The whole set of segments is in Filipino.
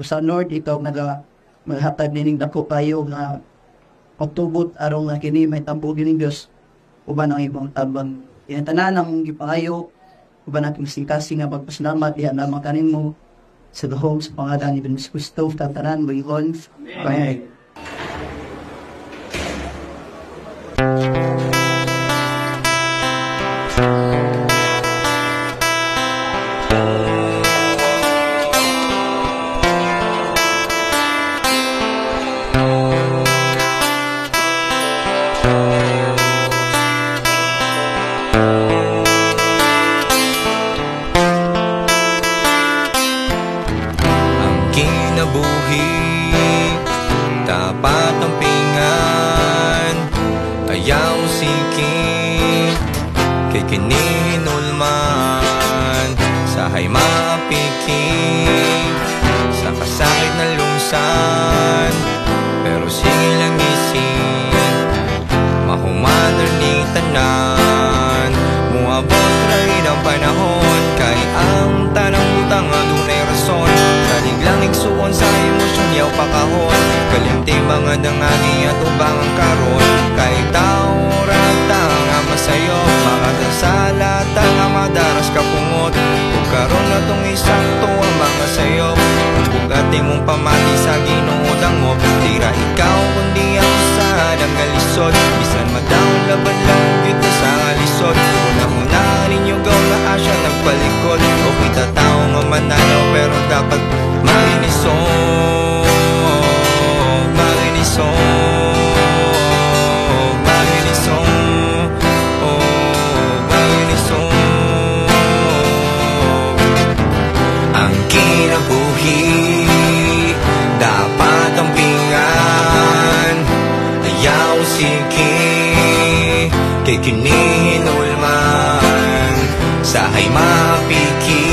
Sa North, ikaw maghatag nining dako kayo nga pagtubot arong nga kini may tampo gining Dios uban ang imong tabang. Yan tanan ang gipangayo uban natin singkasi nga pagpasalamat diha lamang kanimo sa duhong sa pangalan ni Jesus Kristo tatanan mo iyon. Amen. Dapat ang pingan ayaw sikin kay kininulman sahay mapikin sa kasakit na lungsan pero sige lang isin mahumanar ni tanan muabot rin ang panahon kay ang tanang utang adunay rason salig lang igsuon sa emosyon yaw pakahon kalimtimangan ng agi at ubang ang karon kay tao rata nga masayo makadasalat nga madaras kapungot kung karon na tong isakto ang mga sayo kung bugati mong pamati sa Ginoo dangop tira ikaw kundi ang sad ang galisod bisan madawon laban lang kita sa alisod una-una ninyo gaw na asya nagpalikod o kita tao nga mananaw pero dapat makinisod ang kinabuhi dapat ang pingan ayaw sige kay kininulman sahay mapiki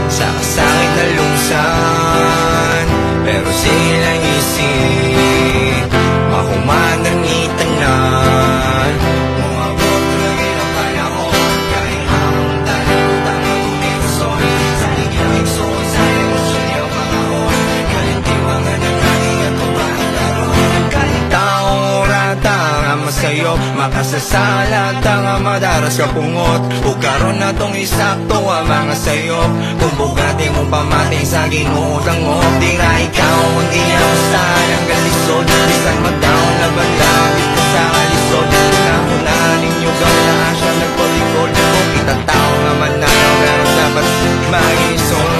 sa kasakit na lungsan pero silang isin mahuman ang itanan umabot rin ang panahon kay ang talutang ang umirson sa ligayang soon sa emosyon niya panahon kalintimangan ang aking at pagkakaroon kahit tao rata nga masayop makasasalat nga madaras kapungot o karon na tong isakto ang mga sayop kung bugati mong pamating sa Ginoo dangop tira ikaw ang iyang saan ang galisod bisan magdaon laban lang dito sa alisod una-una ninyo gaw na asya nagpalikod kung kita tao nga mananaw pero dapat makinisod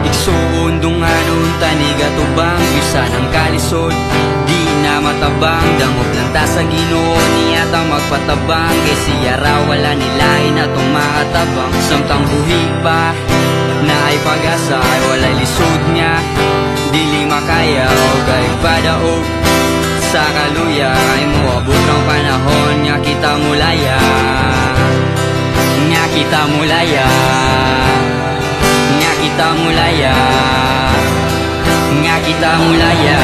Igsundong anong tanigatubang isa ng kalisod di na matabang dangop lang ta sa Ginoo niya ta magpatabang kay siya raw wala nilain atong makatabang samtang buhi pa na ay pag-asa ay walay lisod niya dili makayaw kay padaog sa kaluya ay muabot ang panahon nga kita mulaya nga kita mulaya nga kita mulaya nga kita mulaya